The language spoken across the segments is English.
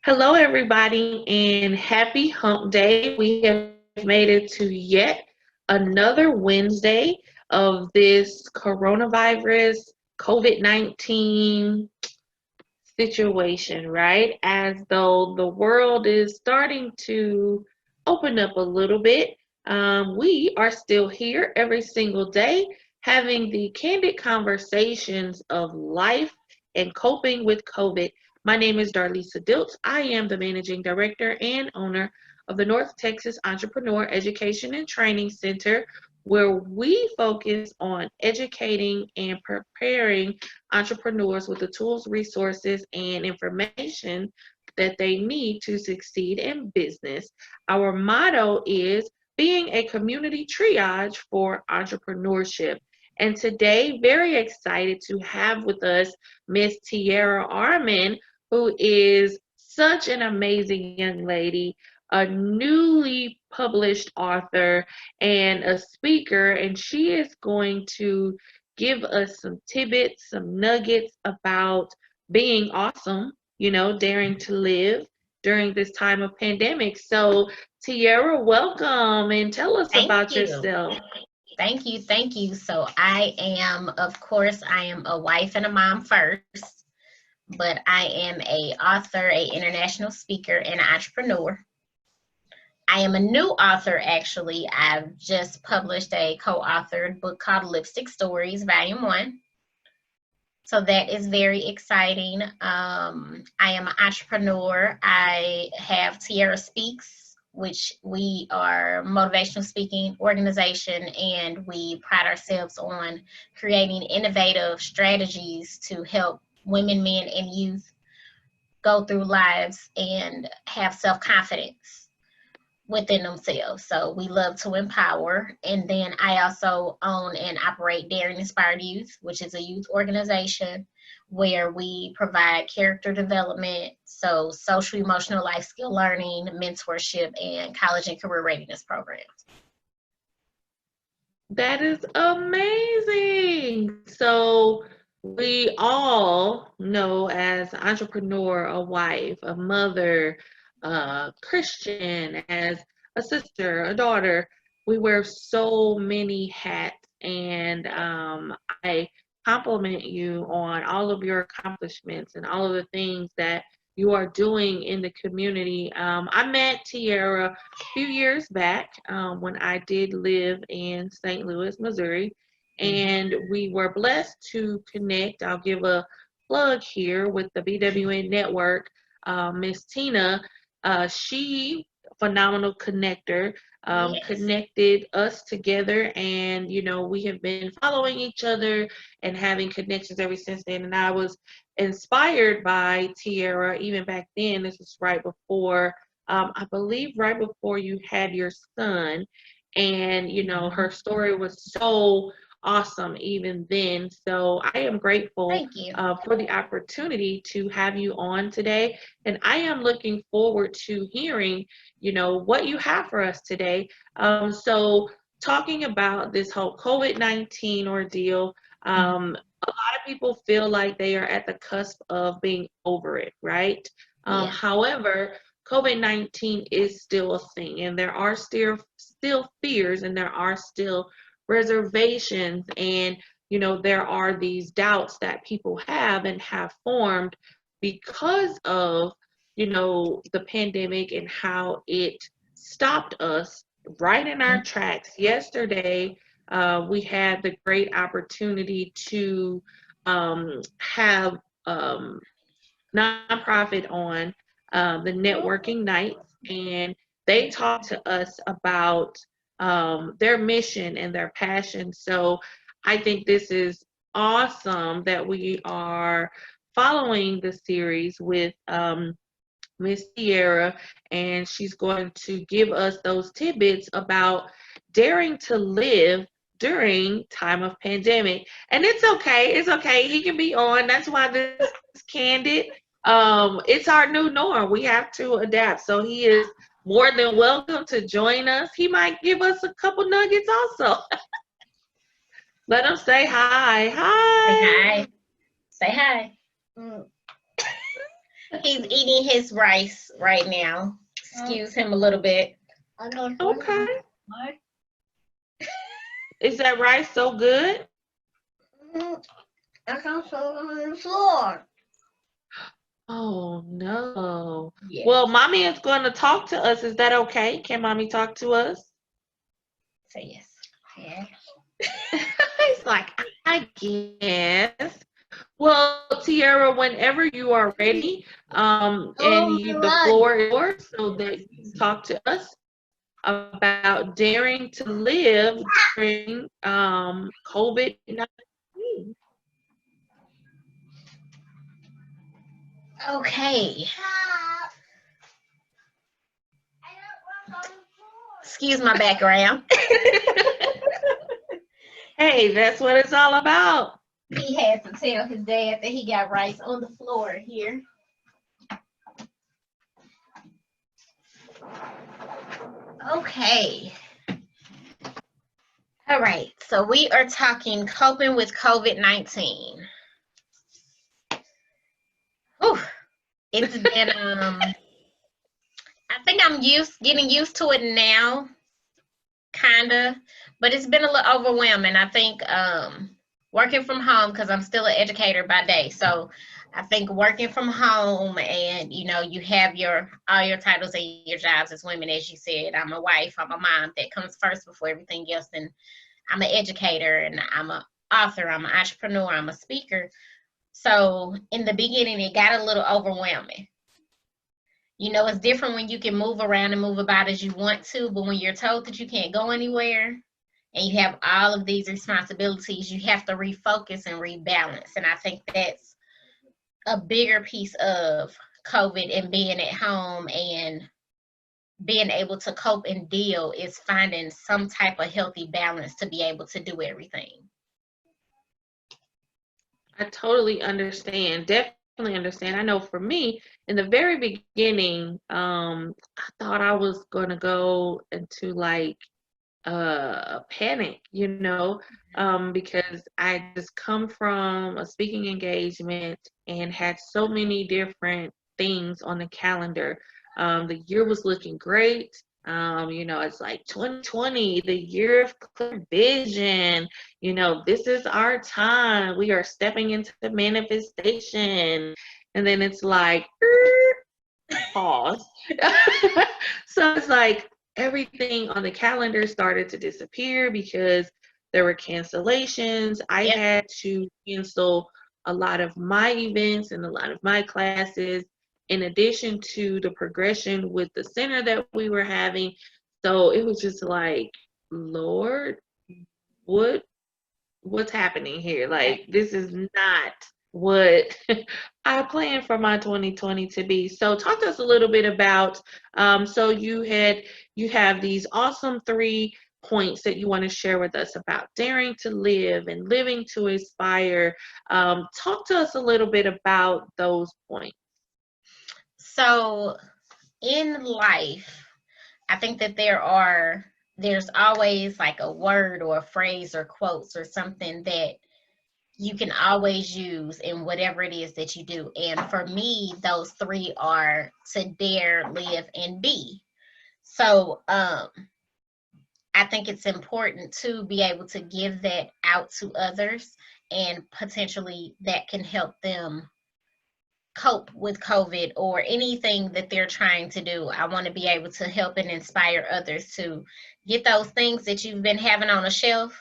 Hello, everybody, and happy hump day. We have made it to yet another Wednesday of this coronavirus COVID 19 situation, right? As though the world is starting to open up a little bit. We are still here every single day having the candid conversations of life and coping with COVID. My name is Darlisa Diltz. I am the managing director and owner of the North Texas Entrepreneur Education and Training Center, where we focus on educating and preparing entrepreneurs with the tools, resources, and information that they need to succeed in business. Our motto is being a community triage for entrepreneurship. And today, very excited to have with us Miss Te'Ara Arman, who is such an amazing young lady, a newly published author, and a speaker. And she is going to give us some tidbits, some nuggets about being awesome, daring to live during this time of pandemic. So, Te'Ara, welcome and tell us Thank about you. yourself. Thank you. Thank you. So I am a wife and a mom first, but I am a author, a international speaker, and an entrepreneur. I am a new author actually. I've just published a co-authored book called Lipstick Stories, Volume 1. So that is very exciting. I am an entrepreneur. I have Te'Ara Speaks, which we are a motivational speaking organization, and we pride ourselves on creating innovative strategies to help women, men, and youth go through lives and have self-confidence within themselves. So we love to empower. And then I also own and operate Daring Inspired Youth, which is a youth organization where we provide character development, so social emotional life skill learning, mentorship, and college and career readiness programs. That is amazing. So, we all know as entrepreneur, a wife, a mother, a Christian, as a sister, a daughter, we wear so many hats. And I compliment you on all of your accomplishments and all of the things that you are doing in the community. I met Te'Ara a few years back when I did live in St. Louis, Missouri, and we were blessed to connect. I'll give a plug here with the BWN Network. Miss Tina, she phenomenal connector, Yes. connected us together, and we have been following each other and having connections ever since then. And I was inspired by Te'Ara even back then. This was right before, I believe, right before you had your son, and her story was so awesome even then. So I am grateful Thank you. for the opportunity to have you on today, and I am looking forward to hearing what you have for us today. So talking about this whole COVID-19 ordeal, a lot of people feel like they are at the cusp of being over it, right? Yeah. However, COVID-19 is still a thing, and there are still fears, and there are still reservations, and there are these doubts that people have and have formed because of the pandemic and how it stopped us right in our tracks. Yesterday, we had the great opportunity to have nonprofit on the networking nights, and they talked to us about their mission and their passion. So I think this is awesome that we are following the series with Miss Te'Ara, and she's going to give us those tidbits about daring to live during time of pandemic. And it's okay. It's okay. He can be on. That's why this is candid. It's our new norm. We have to adapt. So he is more than welcome to join us. He might give us a couple nuggets also. Let him say hi. Say Hi. hi. Say hi. Mm. He's eating his rice right now. Excuse him a little bit. Okay. Is that rice so good? I can't throw it on the floor. Oh no. Yeah. Well, mommy is going to talk to us. Is that okay? Can mommy talk to us? Say yes. Yeah. He's like, I guess. Well, Te'Ara, whenever you are ready, and the floor is yours so that you can talk to us about daring to live during COVID-19. Okay. Excuse my background. Hey, that's what it's all about. He had to tell his dad that he got rice on the floor here. Okay. All right. So we are talking coping with COVID-19. Whew. It's been I think I'm getting used to it now, kinda, but it's been a little overwhelming. I think working from home, because I'm still an educator by day, so I think working from home and you have all your titles and your jobs as women, as you said. I'm a wife, I'm a mom, that comes first before everything else. And I'm an educator, and I'm an author, I'm an entrepreneur, I'm a speaker. So in the beginning, it got a little overwhelming. It's different when you can move around and move about as you want to, but when you're told that you can't go anywhere and you have all of these responsibilities, you have to refocus and rebalance. And I think that's a bigger piece of COVID and being at home and being able to cope and deal, is finding some type of healthy balance to be able to do everything. I totally understand. Definitely understand. I know for me, in the very beginning, I thought I was gonna go into like a panic, because I just come from a speaking engagement and had so many different things on the calendar. The year was looking great. It's like 2020, the year of clear vision. This is our time. We are stepping into the manifestation. And then it's like, pause. So it's like everything on the calendar started to disappear because there were cancellations. I Yep. had to cancel a lot of my events and a lot of my classes, in addition to the progression with the center that we were having. So it was just like, Lord, what's happening here? Like, this is not what I planned for my 2020 to be. So talk to us a little bit about, so you have these awesome 3 points that you want to share with us about daring to live and living to inspire. Talk to us a little bit about those points. So in life, I think that there's always like a word or a phrase or quotes or something that you can always use in whatever it is that you do. And for me, those 3 are to dare, live, and be. So I think it's important to be able to give that out to others, and potentially that can help them cope with COVID or anything that they're trying to do. I want to be able to help and inspire others to get those things that you've been having on a shelf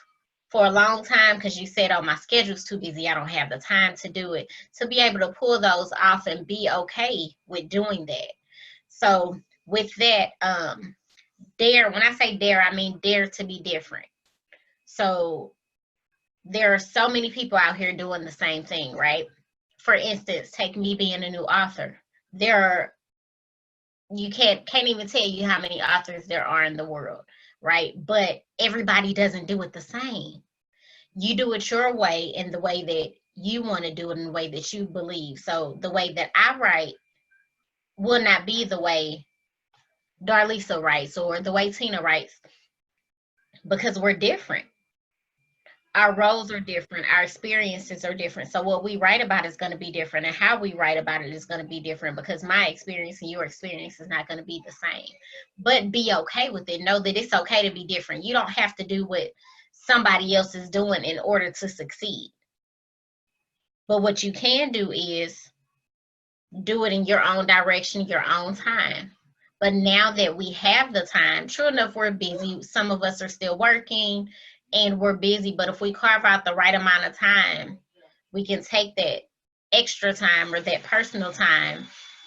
for a long time because you said, oh, my schedule's too busy, I don't have the time to do it, to be able to pull those off and be okay with doing that. So with that, dare, when I say dare, I mean dare to be different. So there are so many people out here doing the same thing, right? For instance, take me being a new author. You can't even tell you how many authors there are in the world, right? But everybody doesn't do it the same. You do it your way, and the way that you want to do it, in the way that you believe. So the way that I write will not be the way Darlisa writes or the way Tina writes, because we're different. our roles are different, our experiences are different. So what we write about is going to be different, and how we write about it is going to be different, because my experience and your experience is not going to be the same. But be okay with it. Know that it's okay to be different. You don't have to do what somebody else is doing in order to succeed. But what you can do is do it in your own direction, your own time. But now that we have the time, true enough, we're busy. Some of us are still working and we're busy. But if we carve out the right amount of time, we can take that extra time or that personal time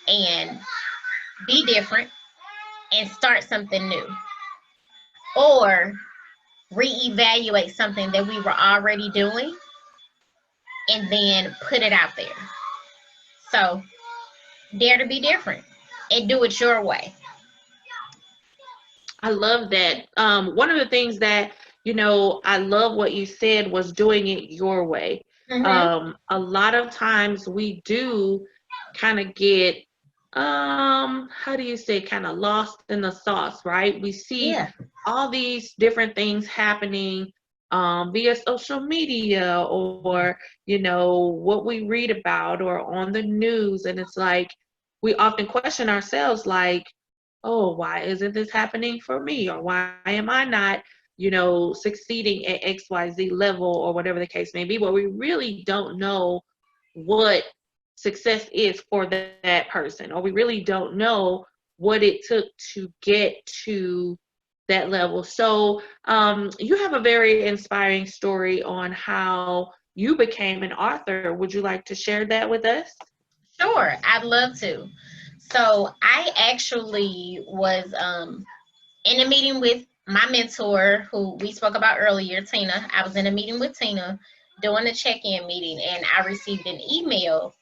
and be different and start something new. Or reevaluate something that we were already doing and then put it out there. So dare to be different and do it your way. I love that. One of the things that, I love what you said was doing it your way. Mm-hmm. A lot of times we do kind of get, how do you say, kind of lost in the sauce, right? We see Yeah. all these different things happening via social media, or, what we read about, or on the news. And it's like, we often question ourselves, like, oh, why isn't this happening for me? Or why am I not, succeeding at XYZ level, or whatever the case may be? But we really don't know what success is for that person, or we really don't know what it took to get to that level. So you have a very inspiring story on how you became an author. Would you like to share that with us? Sure, I'd love to. So I actually was in a meeting with my mentor, who we spoke about earlier, Tina. I was in a meeting with Tina doing a check-in meeting, and I received an email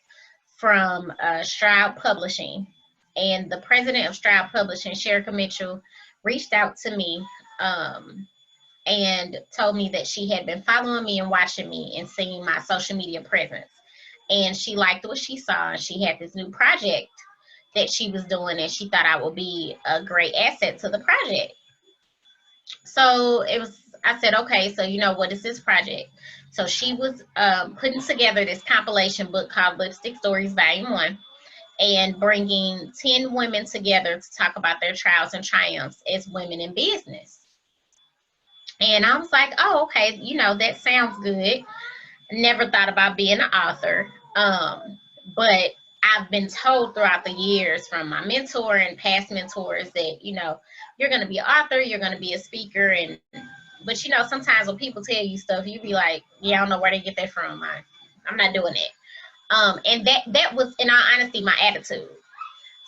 from Stroud Publishing. And the president of Stroud Publishing, Sherika Mitchell, reached out to me and told me that she had been following me and watching me and seeing my social media presence. And she liked what she saw. And she had this new project that she was doing, and she thought I would be a great asset to the project. So I said, okay, so what is this project? So she was putting together this compilation book called Lipstick Stories Volume 1, and bringing 10 women together to talk about their trials and triumphs as women in business. And I was like, oh, okay, that sounds good. Never thought about being an author. But I've been told throughout the years from my mentor and past mentors that, you're going to be an author, you're going to be a speaker. But sometimes when people tell you stuff, you be like, yeah, I don't know where they get that from. I'm not doing it. And that was, in all honesty, my attitude.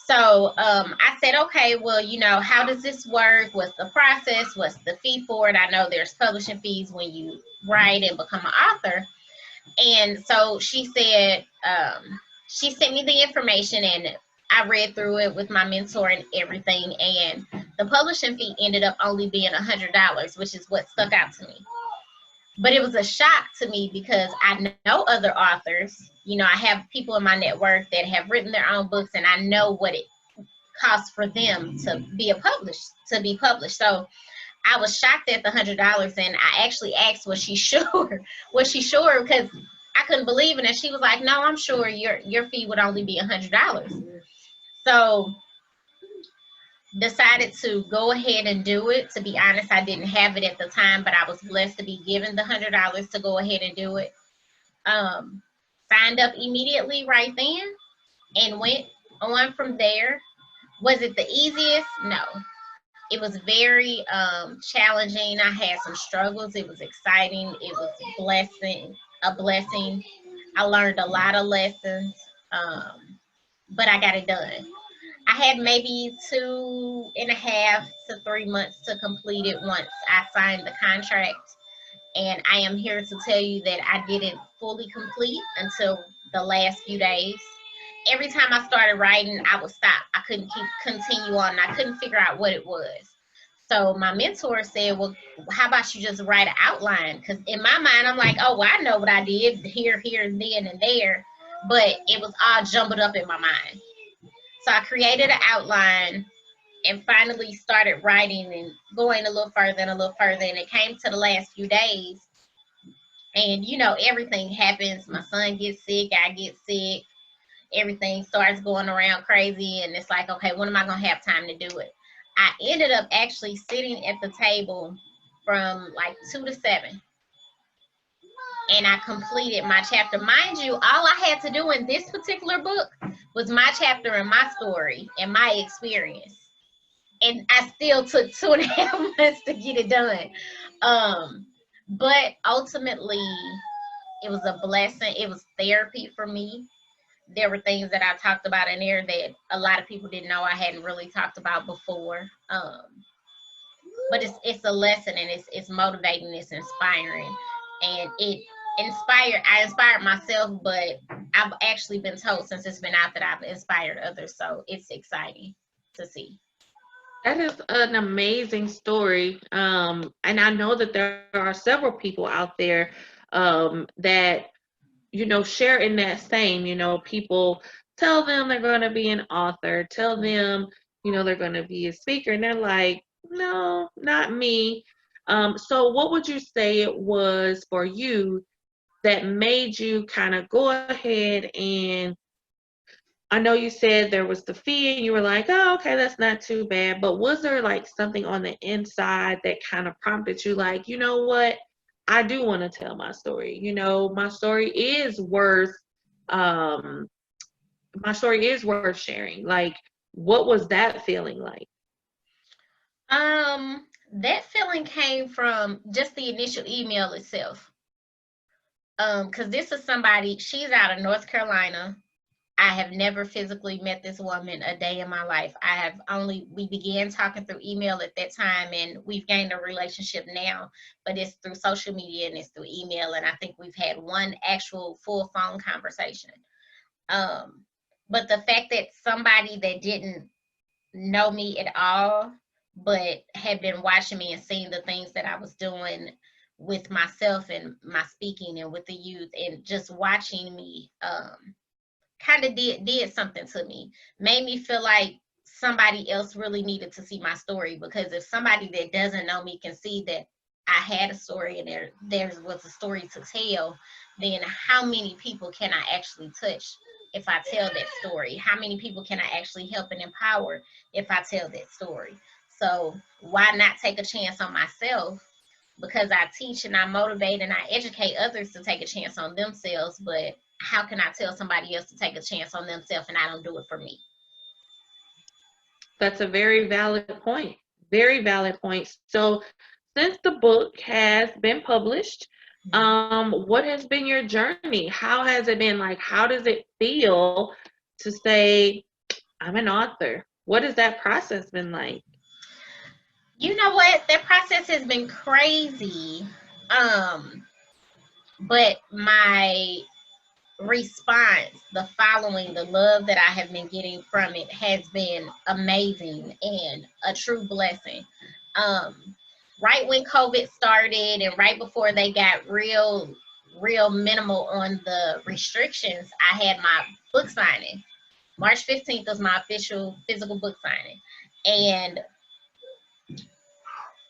So I said, okay, well, how does this work? What's the process? What's the fee for it? I know there's publishing fees when you write and become an author. And so she said, she sent me the information, and I read through it with my mentor and everything. And the publishing fee ended up only being $100, which is what stuck out to me. But it was a shock to me because I know other authors. I have people in my network that have written their own books, and I know what it costs for them to be published. So I was shocked at the $100, and I actually asked, was she sure? Was she sure? Because I couldn't believe it. And she was like, no, I'm sure your fee would only be $100. So decided to go ahead and do it. To be honest, I didn't have it at the time, but I was blessed to be given the $100 to go ahead and do it. Signed up immediately right then and went on from there. Was it the easiest? No. It was very challenging. I had some struggles. It was exciting. It was a blessing. I learned a lot of lessons, but I got it done. I had maybe 2.5 to 3 months to complete it once I signed the contract. And I am here to tell you that I didn't fully complete until the last few days. Every time I started writing, I would stop. I couldn't continue on. I couldn't figure out what it was. So my mentor said, well, how about you just write an outline? Because in my mind, I'm like, oh, well, I know what I did here, and then, and there. But it was all jumbled up in my mind. So I created an outline and finally started writing and going a little further and a little further. And it came to the last few days. And you know, everything happens. My son gets sick, I get sick, everything starts going around crazy, and it's like, okay, when am I gonna have time to do it? I ended up actually sitting at the table from like 2 to 7, and I completed my chapter. Mind you, all I had to do in this particular book was my chapter and my story and my experience. And I still took 2.5 months to get it done. But ultimately, it was a blessing. It was therapy for me. There were things that I talked about in there that a lot of people didn't know I hadn't really talked about before. But it's a lesson, and it's motivating, it's inspiring, and I inspired myself, but I've actually been told since it's been out that I've inspired others, so it's exciting to see. That is an amazing story. And I know that there are several people out there that, share in that same, people tell them they're going to be an author, tell them, they're going to be a speaker, and they're like, no, not me. So what would you say it was for you that made you kind of go ahead and I know you said there was the fee and you were like, oh, okay, that's not too bad. But was there like something on the inside that kind of prompted you, like, you know what? I do want to tell my story. My story is um, worth sharing. Like, what was that feeling like? That feeling came from just the initial email itself. Because this is somebody, she's out of North Carolina. I have never physically met this woman a day in my life. We began talking through email at that time, and we've gained a relationship now, but it's through social media and it's through email. And I think we've had one actual full phone conversation. But the fact that somebody that didn't know me at all, but had been watching me and seeing the things that I was doing with myself and my speaking and with the youth, and just watching me, kind of did something to me, made me feel like somebody else really needed to see my story. Because if somebody that doesn't know me can see that I had a story and there was a story to tell, then how many people can I actually touch if I tell that story? How many people can I actually help and empower if I tell that story? So why not take a chance on myself? Because I teach and I motivate and I educate others to take a chance on themselves, but how can I tell somebody else to take a chance on themselves and I don't do it for me? That's a very valid point. Very valid point. So, since the book has been published, what has been your journey? How has it been? Like, how does it feel to say, I'm an author? What has that process been like? You know what? That process has been crazy. But my response, the following, the love that I have been getting from it has been amazing and a true blessing. Right when COVID started and right before they got real minimal on the restrictions, I had my book signing. March 15th was my official physical book signing. And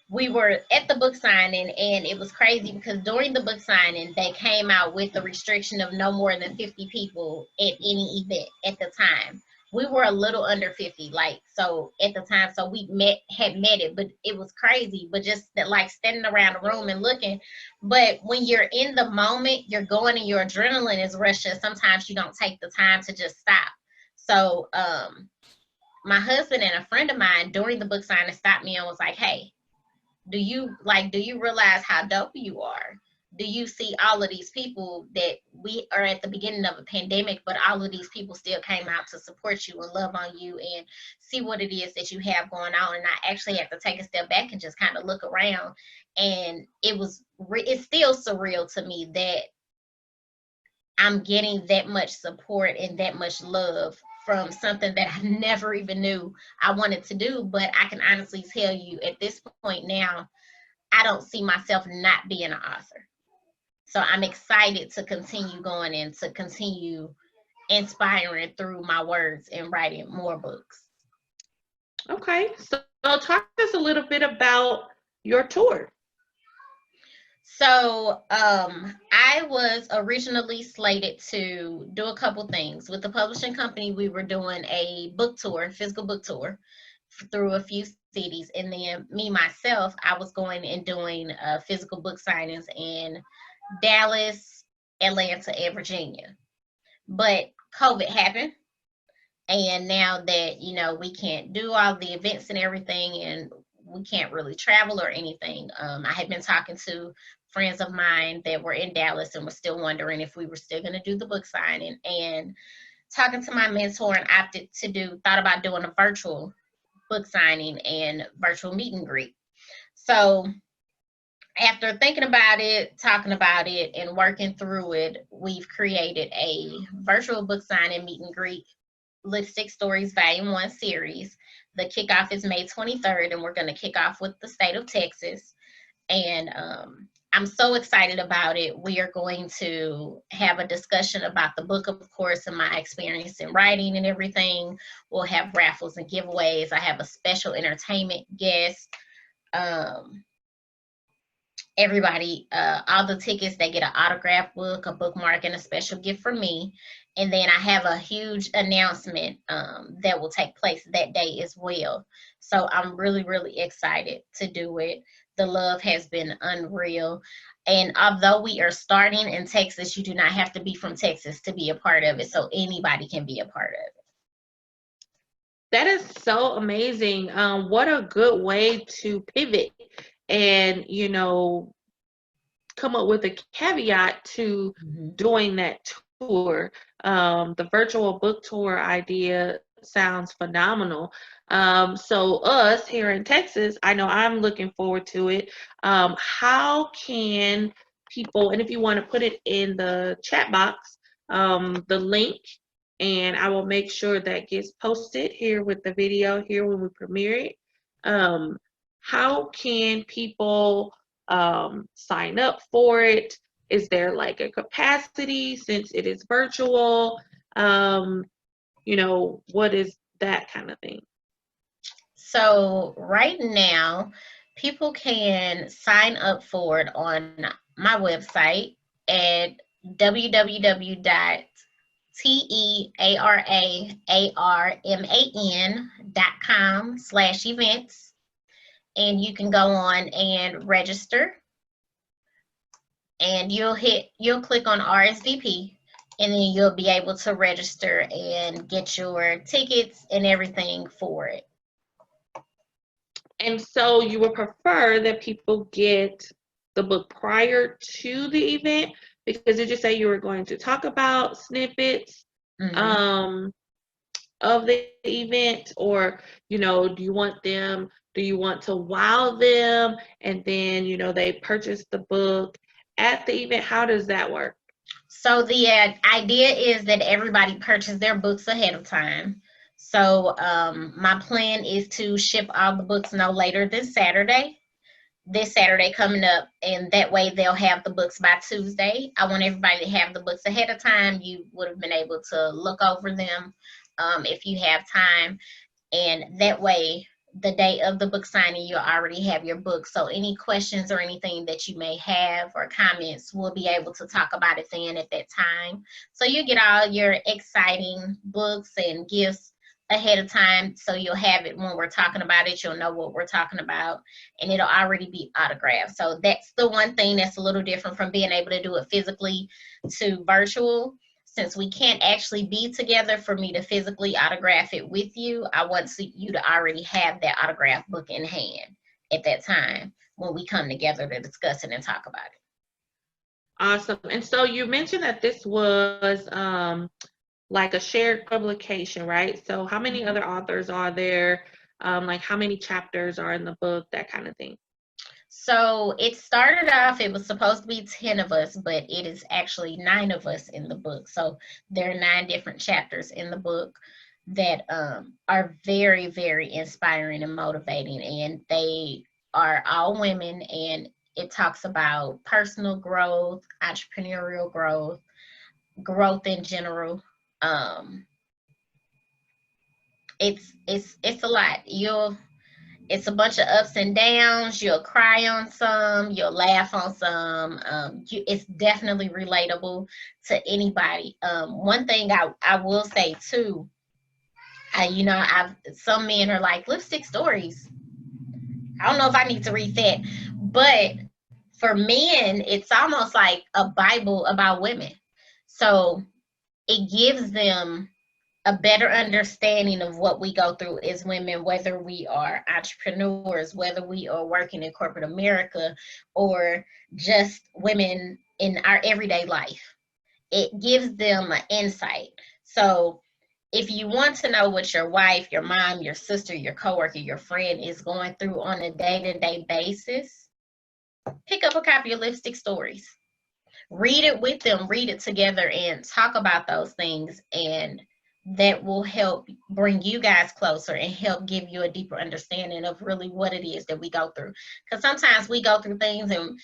we were at the book signing, and it was crazy because during the book signing they came out with the restriction of no more than 50 people at any event. At the time we were a little under 50, like, so at the time, so we had met it, but it was crazy. But just that, like, standing around the room and looking, but when you're in the moment, you're going and your adrenaline is rushing, sometimes you don't take the time to just stop. So my husband and a friend of mine during the book signing stopped me and was like, hey, do you realize how dope you are? Do you see all of these people that we are at the beginning of a pandemic, but all of these people still came out to support you and love on you and see what it is that you have going on? And I actually had to take a step back and just kind of look around, and it's still surreal to me that I'm getting that much support and that much love from something that I never even knew I wanted to do. But I can honestly tell you at this point now, I don't see myself not being an author. So I'm excited to continue going and to continue inspiring through my words and writing more books. Okay, so talk to us a little bit about your tour. So I was originally slated to do a couple things. With the publishing company, we were doing a book tour, physical book tour through a few cities. And then me, myself, I was going and doing physical book signings in Dallas, Atlanta, and Virginia. But COVID happened. And now that, we can't do all the events and everything, and we can't really travel or anything, I had been talking to friends of mine that were in Dallas and were still wondering if we were still going to do the book signing. And talking to my mentor, and thought about doing a virtual book signing and virtual meet and greet. So after thinking about it, talking about it, and working through it, we've created a virtual book signing meet and greet Lipstick Stories Volume 1 series. The kickoff is May 23rd, and we're going to kick off with the state of Texas. And I'm so excited about it. We are going to have a discussion about the book, of course, and my experience in writing and everything. We'll have raffles and giveaways. I have a special entertainment guest. Everybody, all the tickets, they get an autograph book, a bookmark, and a special gift from me. And then I have a huge announcement that will take place that day as well. So I'm really, really excited to do it. The love has been unreal. And although we are starting in Texas, you do not have to be from Texas to be a part of it. So anybody can be a part of it. That is so amazing. What a good way to pivot and, come up with a caveat to doing that tour. The virtual book tour idea sounds phenomenal. So us here in Texas, I know I'm looking forward to it. How can people, and if you want to put it in the chat box, the link, and I will make sure that gets posted here with the video here when we premiere it. How can people sign up for it? Is there like a capacity since it is virtual? What is that kind of thing? So right now, people can sign up for it on my website at www.tearaarman.com/events. And you can go on and register, and you'll click on RSVP, and then you'll be able to register and get your tickets and everything for it. And so you would prefer that people get the book prior to the event, because did you say you were going to talk about snippets of the event, or do you want to wow them and then they purchase the book at the event? How does that work? So the idea is that everybody purchase their books ahead of time. So my plan is to ship all the books no later than this Saturday coming up, and that way they'll have the books by Tuesday. I want everybody to have the books ahead of time. You would have been able to look over them if you have time, and that way the day of the book signing you'll already have your book. So any questions or anything that you may have or comments, we'll be able to talk about it then at that time. So you get all your exciting books and gifts ahead of time, so you'll have it when we're talking about it. You'll know what we're talking about, and it'll already be autographed. So that's the one thing that's a little different from being able to do it physically to virtual. Since we can't actually be together for me to physically autograph it with you, I want you to already have that autograph book in hand at that time when we come together to discuss it and talk about it. Awesome. And so you mentioned that this was like a shared publication, right? So how many other authors are there? Like how many chapters are in the book, that kind of thing? So it started off, it was supposed to be 10 of us, but it is actually 9 of us in the book. So there are 9 different chapters in the book that are very, very inspiring and motivating. And they are all women, and it talks about personal growth, entrepreneurial growth, growth in general. It's a lot. It's a bunch of ups and downs. You'll cry on some, you'll laugh on some. It's definitely relatable to anybody. One thing I will say too, some men are like lipstick stories. I don't know if I need to read that, but for men, it's almost like a Bible about women. So it gives them a better understanding of what we go through as women, whether we are entrepreneurs, whether we are working in corporate America, or just women in our everyday life. It gives them an insight. So if you want to know what your wife, your mom, your sister, your coworker, your friend is going through on a day-to-day basis, pick up a copy of Lipstick Stories. Read it with them, read it together, and talk about those things. And that will help bring you guys closer and help give you a deeper understanding of really what it is that we go through. Because sometimes we go through things and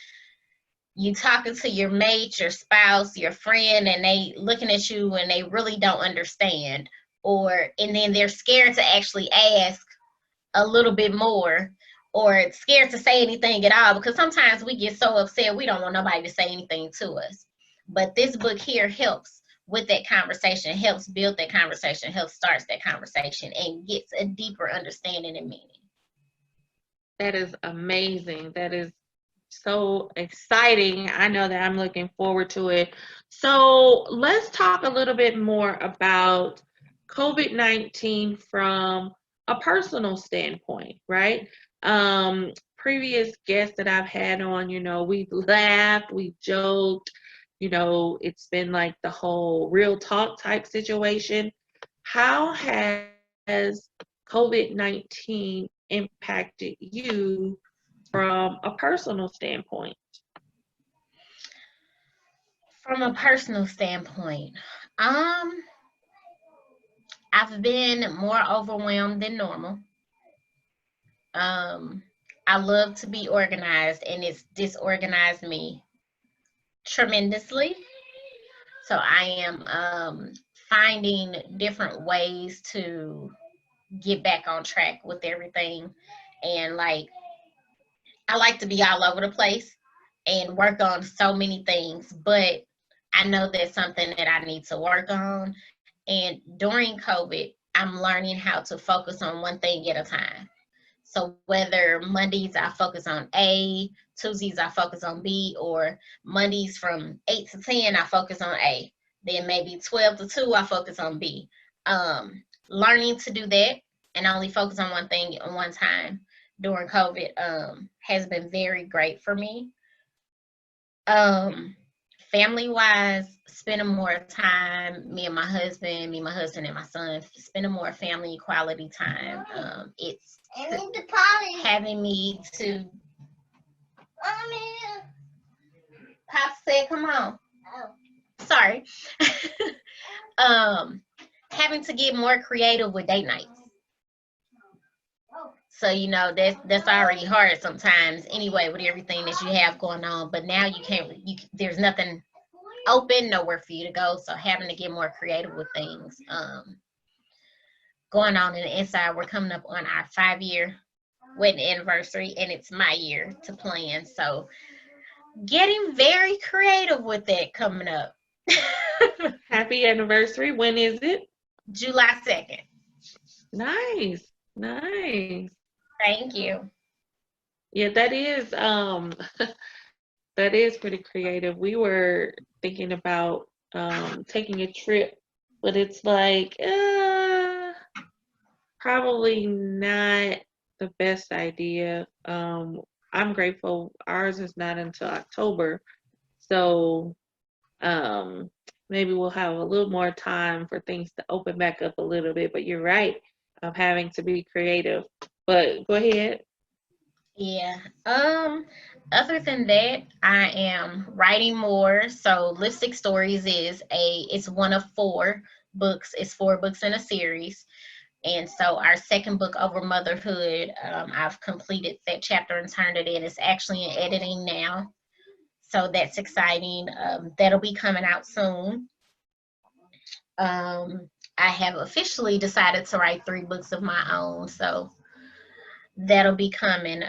you talking to your mate, your spouse, your friend, and they looking at you and they really don't understand. And then they're scared to actually ask a little bit more, or scared to say anything at all, because sometimes we get so upset we don't want nobody to say anything to us. But this book here helps with that conversation, helps build that conversation, helps starts that conversation, and gets a deeper understanding and meaning. That is amazing. That is so exciting. I know that I'm looking forward to it. So let's talk a little bit more about COVID-19 from a personal standpoint, right? Previous guests that I've had on, we've laughed, we've joked, it's been like the whole real talk type situation. How has COVID-19 impacted you from a personal standpoint? From a personal standpoint, I've been more overwhelmed than normal. I love to be organized, and it's disorganized me tremendously. So I am finding different ways to get back on track with everything. And like, I like to be all over the place and work on so many things, but I know that's something that I need to work on. And during COVID, I'm learning how to focus on one thing at a time. So whether Mondays I focus on A, Tuesdays I focus on B, or Mondays from 8 to 10 I focus on A, then maybe 12 to 2 I focus on B. Learning to do that and only focus on one thing at one time during COVID has been very great for me. Family wise, spending more time, me and my husband and my son, spending more family quality time. It's having me to, Pop said, come on. Sorry. Having to get more creative with date nights. So that's already hard sometimes anyway with everything that you have going on. But now you can't. There's nothing open, nowhere for you to go. So having to get more creative with things. Going on in the inside, we're coming up on our 5-year wedding anniversary, and it's my year to plan. So getting very creative with that coming up. Happy anniversary. When is it? July 2nd. Nice. Thank you. Yeah, that is that is pretty creative. We were thinking about taking a trip, but it's like probably not the best idea. I'm grateful ours is not until October, so maybe we'll have a little more time for things to open back up a little bit. But you're right, of having to be creative. But go ahead. Yeah. Other than that, I am writing more. So Lipstick Stories it's one of 4 books. It's 4 books in a series. And so our second book, Over Motherhood, I've completed that chapter and turned it in. It's actually in editing now. So that's exciting. That'll be coming out soon. I have officially decided to write 3 books of my own. So that'll be coming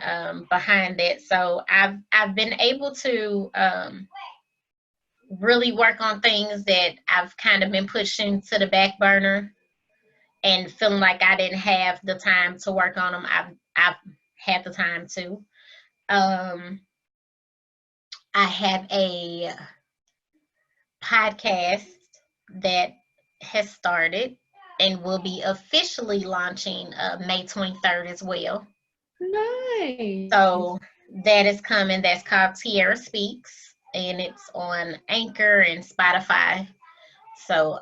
behind that. So I've been able to really work on things that I've kind of been pushing to the back burner and feeling like I didn't have the time to work on them. I've had the time to. Um, I have a podcast that has started and will be officially launching May 23rd as well. Nice. So that is coming. That's called Te'Ara Speaks, and it's on Anchor and Spotify. So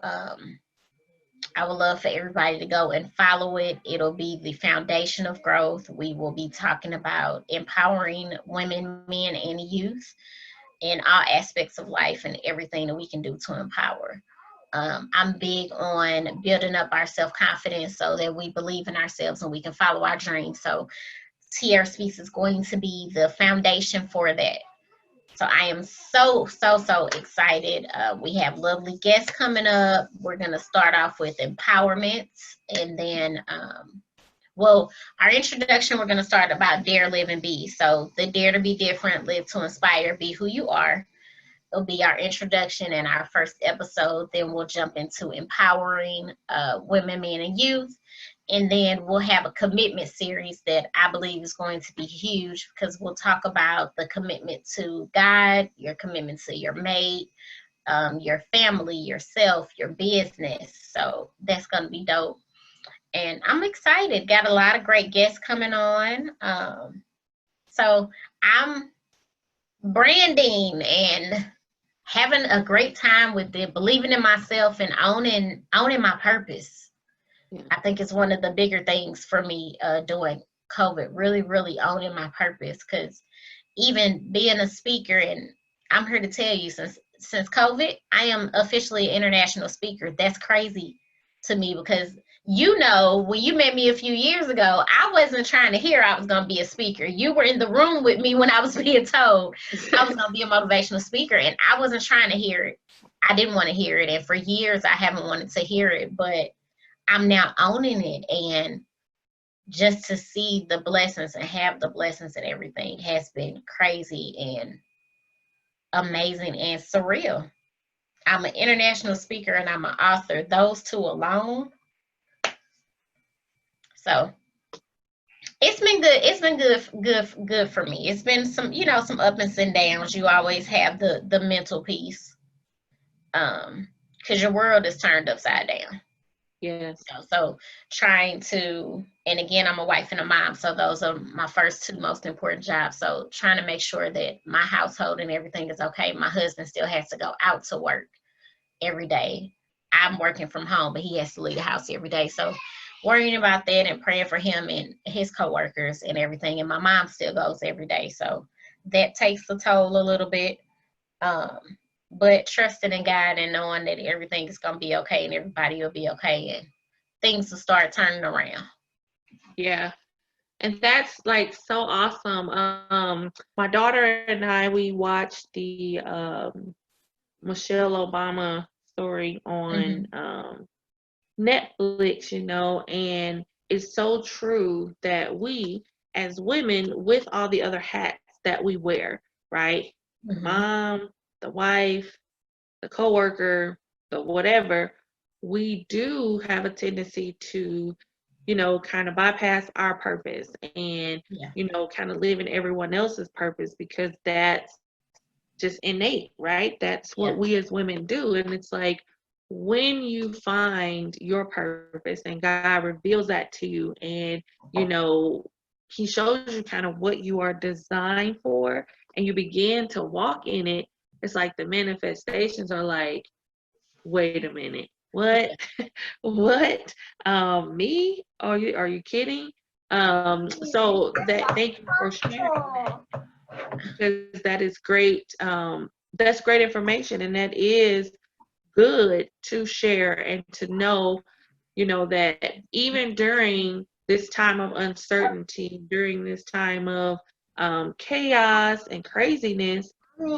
I would love for everybody to go and follow it. It'll be the foundation of growth. We will be talking about empowering women, men, and youth in all aspects of life and everything that we can do to empower. I'm big on building up our self-confidence so that we believe in ourselves and we can follow our dreams. So Te'Ara Speaks is going to be the foundation for that. So I am so excited. We have lovely guests coming up. We're going to start off with empowerment, and then, well, our introduction, we're going to start about dare, live, and be. So the dare to be different, live to inspire, be who you are. It'll be our introduction and our first episode. Then we'll jump into empowering women, men, and youth. And then we'll have a commitment series that I believe is going to be huge, because we'll talk about the commitment to God, your commitment to your mate, your family, yourself, your business. So that's going to be dope. And I'm excited. Got a lot of great guests coming on. So I'm branding and having a great time with it, believing in myself and owning my purpose. Yeah. I think it's one of the bigger things for me during COVID, really owning my purpose. Because even being a speaker, and I'm here to tell you, since COVID, I am officially an international speaker. That's crazy to me, because when you met me a few years ago, I wasn't trying to hear I was going to be a speaker. You were in the room with me when I was being told I was going to be a motivational speaker, and I wasn't trying to hear it. I didn't want to hear it, and for years I haven't wanted to hear it, but I'm now owning it. And just to see the blessings and have the blessings and everything has been crazy and amazing and surreal. I'm an international speaker and I'm an author. Those two alone. So it's been good. It's been good for me. It's been some ups and downs. You always have the mental piece. Because your world is turned upside down. Yes. So trying to, and again, I'm a wife and a mom, so those are my first two most important jobs. So trying to make sure that my household and everything is okay. My husband still has to go out to work every day. I'm working from home, but he has to leave the house every day. So worrying about that and praying for him and his coworkers and everything. And my mom still goes every day. So that takes a toll a little bit. But trusting in God and knowing that everything is going to be okay and everybody will be okay and things will start turning around. Yeah. And that's like so awesome. My daughter and I, we watched the Michelle Obama story on Netflix, and it's so true that we as women, with all the other hats that we wear, right? The mom, the wife, the coworker, the whatever, we do have a tendency to, kind of bypass our purpose and, kind of live in everyone else's purpose, because that's just innate, right? That's what we as women do. And it's like, when you find your purpose and God reveals that to you, and, he shows you kind of what you are designed for, and you begin to walk in it, it's like the manifestations are like, wait a minute, what? What? Me? Are you kidding? So that, thank you for sharing, because that is great. That's great information, and that is good to share and to know, that even during this time of uncertainty, during this time of chaos and craziness,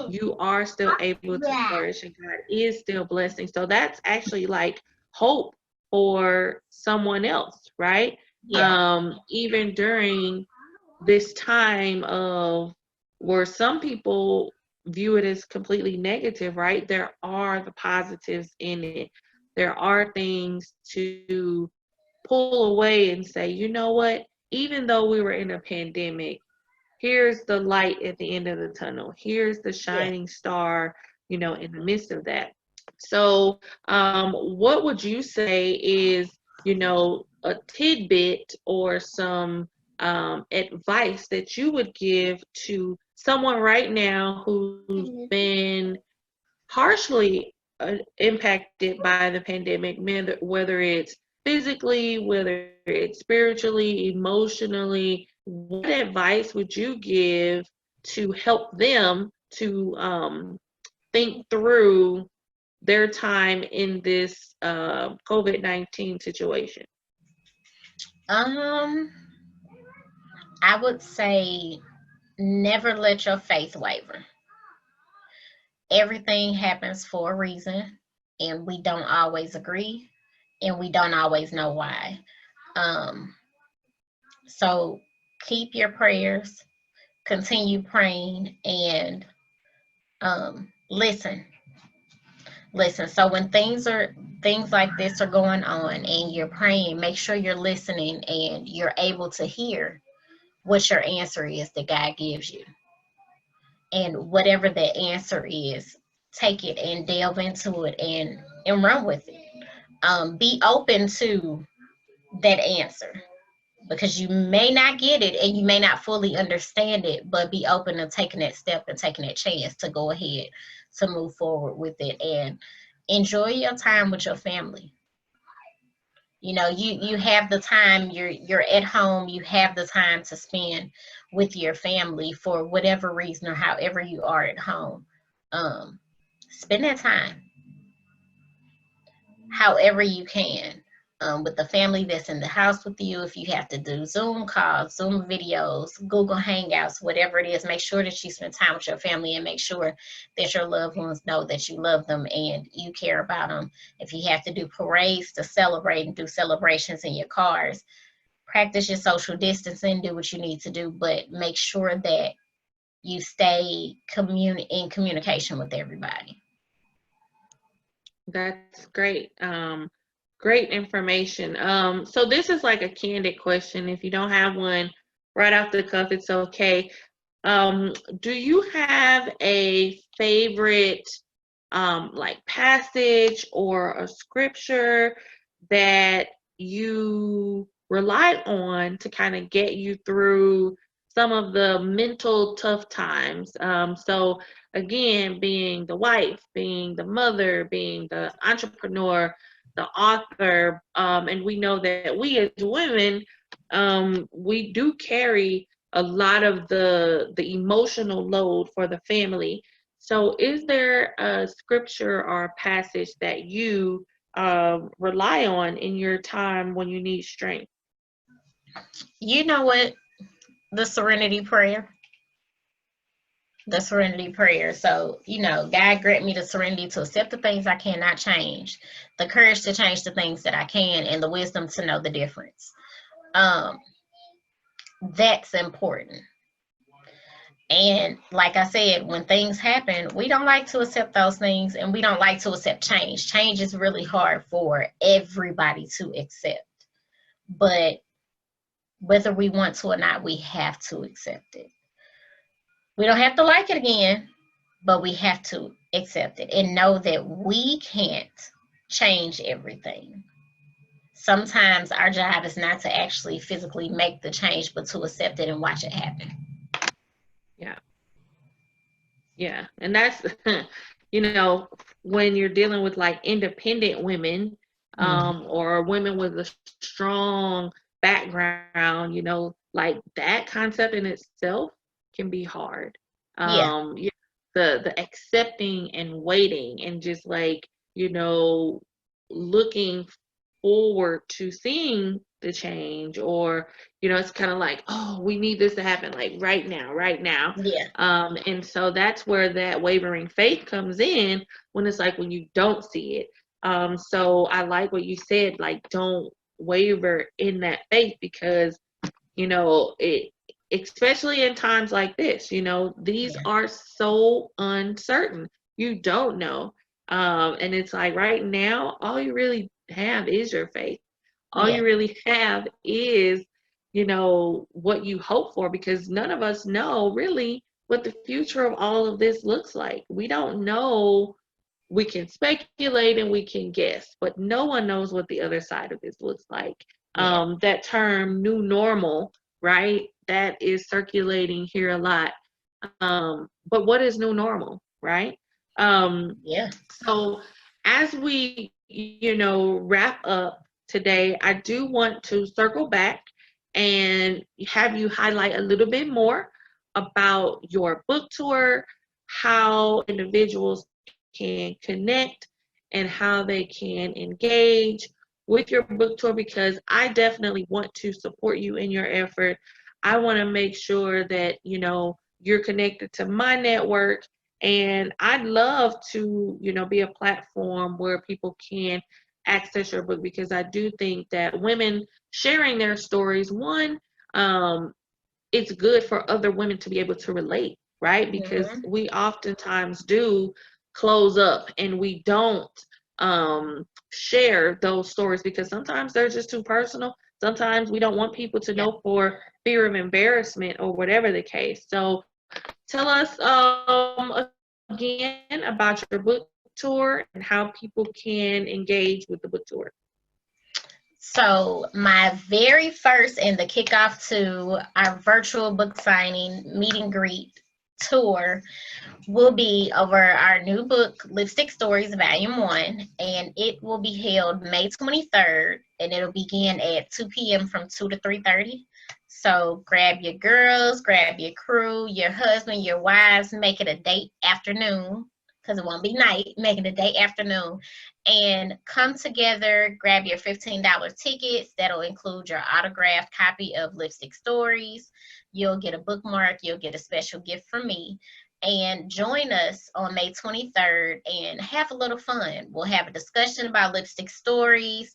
you are still able to flourish, and God is still blessing. So that's actually like hope for someone else, right? Yeah. Even during this time of where some people view it as completely negative, right? There are the positives in it. There are things to pull away and say, you know what? Even though we were in a pandemic, here's the light at the end of the tunnel. Here's the Yeah. shining star, in the midst of that. So, what would you say is, a tidbit or some advice that you would give to someone right now who's been harshly impacted by the pandemic, whether it's physically, whether it's spiritually, emotionally? What advice would you give to help them to think through their time in this COVID-19 situation? Um, I would say never let your faith waver. Everything happens for a reason, and we don't always agree, and we don't always know why. Um, so keep your prayers, continue praying, and listen. Listen. So when things like this are going on and you're praying, make sure you're listening and you're able to hear what your answer is that God gives you. And whatever the answer is, take it and delve into it and run with it. Be open to that answer, because you may not get it and you may not fully understand it, but be open to taking that step and taking that chance to go ahead to move forward with it and enjoy your time with your family. You have the time, you're at home, you have the time to spend with your family for whatever reason or however you are at home. Spend that time however you can, with the family that's in the house with you. If you have to do Zoom calls, Zoom videos, Google Hangouts, whatever it is, make sure that you spend time with your family and make sure that your loved ones know that you love them and you care about them. If you have to do parades to celebrate and do celebrations in your cars, practice your social distancing, do what you need to do, but make sure that you stay in communication with everybody. That's great. Great information. So this is like a candid question. If you don't have one right off the cuff, it's okay. Do you have a favorite like passage or a scripture that you rely on to kind of get you through some of the mental tough times? So again, being the wife, being the mother, being the entrepreneur, the author, and we know that we as women, we do carry a lot of the emotional load for the family. So, is there a scripture or a passage that you rely on in your time when you need strength? You know what? The serenity prayer. The serenity prayer. So, God grant me the serenity to accept the things I cannot change, the courage to change the things that I can, and the wisdom to know the difference. Um, that's important. And like I said, when things happen, we don't like to accept those things and we don't like to accept change. Change is really hard for everybody to accept. But whether we want to or not, we have to accept it. We don't have to like it again, but we have to accept it and know that we can't change everything. Sometimes our job is not to actually physically make the change, but to accept it and watch it happen. Yeah. Yeah, and that's you know when you're dealing with like independent women, or women with a strong background, like that concept in itself can be hard. Yeah, Yeah, the accepting and waiting and just like looking forward to seeing the change, or it's kind of like, oh, we need this to happen like right now. yeah, And so that's where that wavering faith comes in, when it's like when you don't see it. So I like what you said, like don't waver in that faith, because it especially in times like this, these are so uncertain. You don't know. And it's like right now, all you really have is your faith. All Yeah. you really have is, what you hope for, because none of us know really what the future of all of this looks like. We don't know. We can speculate and we can guess, but no one knows what the other side of this looks like. Yeah. That term new normal, right? That is circulating here a lot. But what is new normal, right? Yeah. So as we, wrap up today, I do want to circle back and have you highlight a little bit more about your book tour, how individuals can connect, and how they can engage with your book tour, because I definitely want to support you in your effort. I want to make sure that, you're connected to my network, and I'd love to, be a platform where people can access your book, because I do think that women sharing their stories, one, it's good for other women to be able to relate, right? Because Mm-hmm. we oftentimes do close up and we don't share those stories, because sometimes they're just too personal. Sometimes we don't want people to Yeah. know for fear of embarrassment or whatever the case. So tell us again about your book tour and how people can engage with the book tour. So my very first and the kickoff to our virtual book signing meet and greet tour will be over our new book, Lipstick Stories Volume 1, and it will be held May 23rd, and it'll begin at 2 p.m. from 2 to 3:30. So grab your girls, grab your crew, your husband, your wives, make it a date afternoon, because it won't be night, make it a date afternoon, and come together, grab your $15 tickets. That'll include your autographed copy of Lipstick Stories. You'll get a bookmark, you'll get a special gift from me, and join us on May 23rd and have a little fun. We'll have a discussion about Lipstick Stories,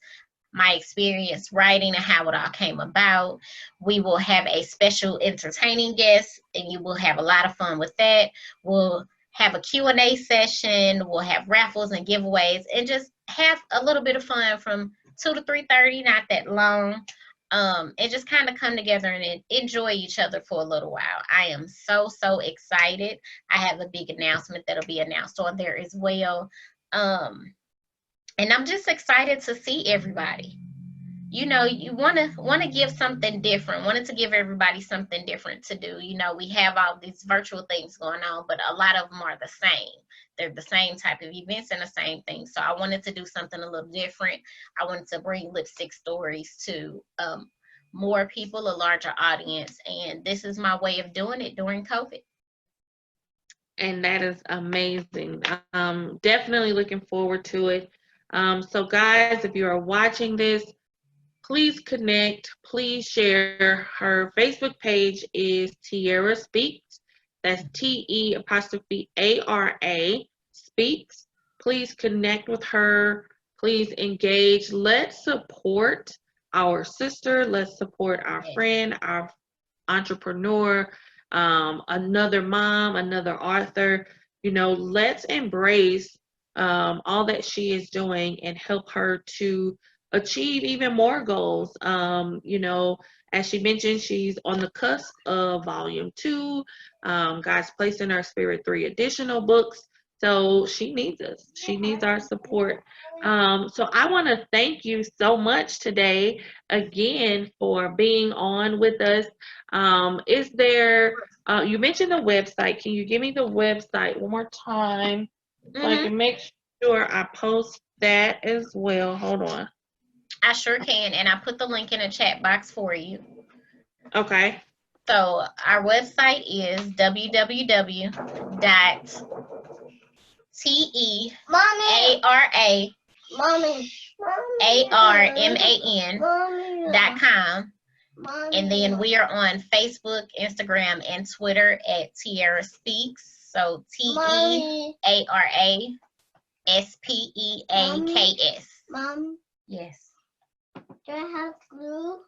my experience writing and how it all came about. We will have a special entertaining guest, and you will have a lot of fun with that. We'll have a Q&A session. We'll have raffles and giveaways, and just have a little bit of fun from 2 to 3:30, not that long. And just kind of come together and enjoy each other for a little while. I am so excited. I have a big announcement that'll be announced on there as well. And I'm just excited to see everybody. You want to give something different. Wanted to give everybody something different to do. We have all these virtual things going on, but a lot of them are the same. They're the same type of events and the same thing. So I wanted to do something a little different. I wanted to bring Lipstick Stories to more people, a larger audience, and this is my way of doing it during COVID. And that is amazing. Definitely looking forward to it. So guys, if you are watching this, please connect, please share. Her Facebook page is Te'Ara Speaks. That's TE'Ara Speaks. Please connect with her. Please engage. Let's support our sister. Let's support our friend, our entrepreneur, another mom, another author. Let's embrace all that she is doing and help her to achieve even more goals. As she mentioned, she's on the cusp of volume 2. God's placed in her spirit 3 additional books. So she needs us. She needs our support. So I want to thank you so much today again for being on with us. Is there, you mentioned the website. Can you give me the website one more time so I can make sure I post that as well? Hold on. I sure can, and I put the link in the chat box for you. Okay. So our website is www.tearaarman.com. And then we are on Facebook, Instagram, and Twitter at Te'Ara Speaks. So TEARASPEAKS. Mom, Yes. do I have glue?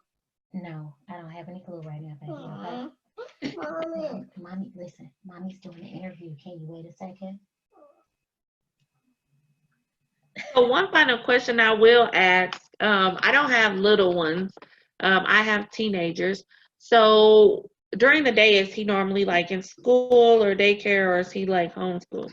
No, I don't have any glue right now. Thank you. Okay? Mommy. Mommy, listen. Mommy's doing an interview. Can you wait a second? So one final question I will ask. I don't have little ones. I have teenagers. So during the day, is he normally like in school or daycare, or is he like homeschool?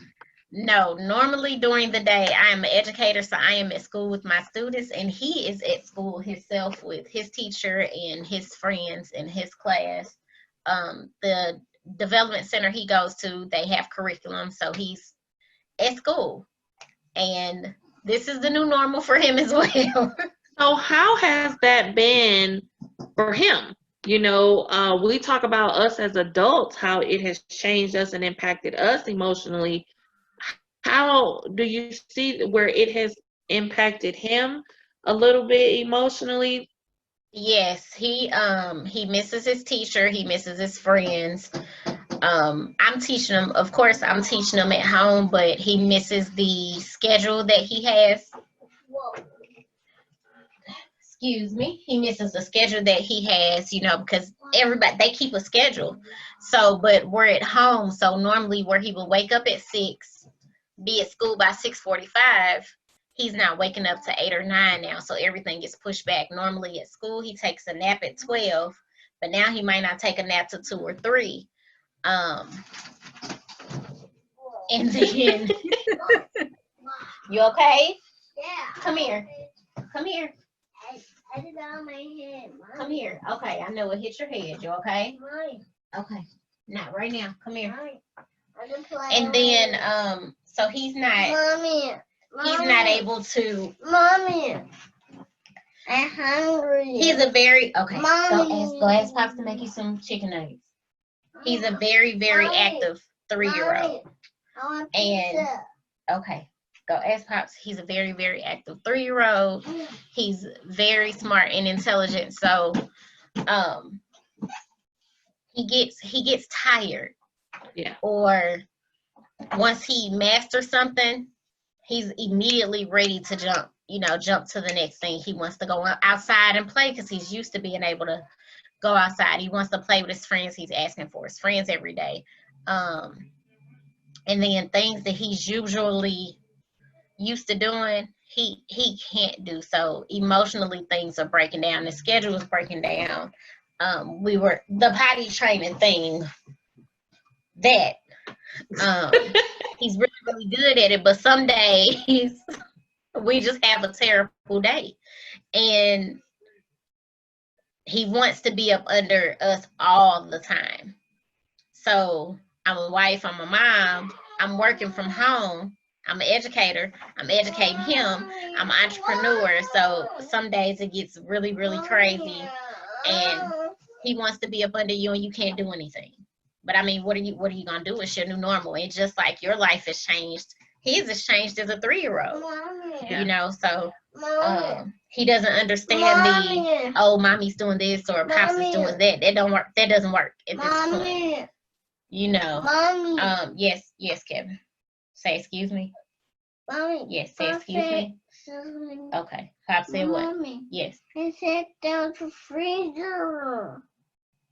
No, normally during the day, I am an educator, so I am at school with my students, and he is at school himself with his teacher and his friends in his class. The development center he goes to, they have curriculum, so he's at school, and this is the new normal for him as well. So how has that been for him? We talk about us as adults, how it has changed us and impacted us emotionally. How do you see where it has impacted him a little bit emotionally? Yes, he misses his teacher, he misses his friends. I'm teaching him, of course, I'm teaching him at home, but he misses the schedule that he has. Excuse me. He misses the schedule that he has, because everybody, they keep a schedule. So, but we're at home, so normally where he will wake up at 6, be at school by 6:45, he's not waking up to 8 or 9 now, so everything gets pushed back. Normally at school he takes a nap at 12, but now he might not take a nap till 2 or 3. And then you okay? Yeah. Come here. Come here. I did that on my head. Mommy. Come here. Okay, I know it hit your head. You okay? Mommy. Okay. Not right now. Come here. Mommy. I can play And on then it. so he's not Mommy. he's not able to. Mommy. I'm hungry. He's a very okay. Mommy. Go ask Pops to make you some chicken nuggets. He's a very, very Mommy. active 3-year-old. I want And pizza. okay, go ask Pops. He's a very, very active 3-year-old. He's very smart and intelligent. So he gets tired. Yeah. Or once he masters something, he's immediately ready to jump to the next thing. He wants to go outside and play because he's used to being able to go outside. He wants to play with his friends. He's asking for his friends every day. And then things that he's usually used to doing, he can't do. So emotionally things are breaking down. The schedule is breaking down. The potty training thing, that he's really, really good at it, but some days we just have a terrible day. And he wants to be up under us all the time. So I'm a wife, I'm a mom, I'm working from home, I'm an educator, I'm educating him, I'm an entrepreneur. So some days it gets really, really crazy, and he wants to be up under you and you can't do anything. But I mean, what are you gonna do? It's your new normal. It's just like your life has changed. His has changed as a 3-year-old. Yeah. So he doesn't understand the mommy's doing this or pops is doing that. That don't work. That doesn't work at this point. Mommy. Yes, Kevin. Say excuse me. Mommy. Yes, say excuse me. Okay. Pop said what? Mommy. Yes. I said down to freezer.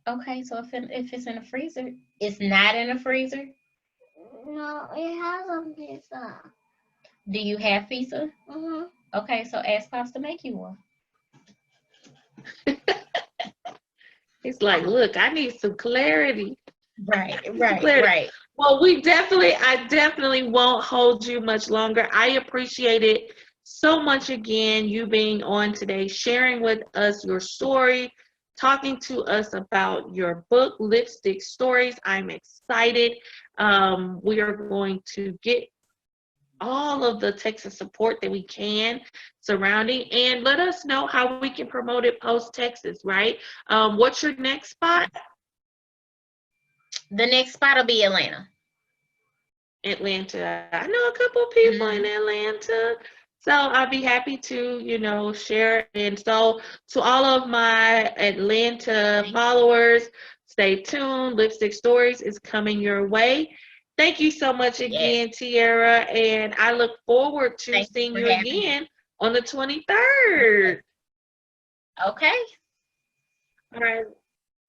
Okay, so if it's in a freezer, it's not in a freezer. No, it has a pizza. Do you have pizza? Okay, so ask Pops to make you one. He's like, look, I need some clarity. Right. Well, I definitely won't hold you much longer. I appreciate it so much again, you being on today, sharing with us your story, talking to us about your book, Lipstick Stories. I'm excited. We are going to get all of the Texas support that we can surrounding, and let us know how we can promote it post Texas, right? What's your next spot? The next spot will be Atlanta. Atlanta. I know a couple of people in Atlanta, so I'll be happy to, share. And so to all of my Atlanta followers, stay tuned. Lipstick Stories is coming your way. Thank you so much again, Te'Ara, and I look forward to seeing you again on the 23rd. Okay. All right.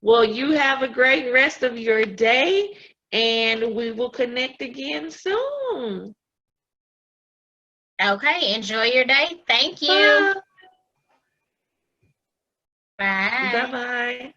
Well, you have a great rest of your day, and we will connect again soon. Okay, enjoy your day. Thank you. Bye. Bye. Bye-bye.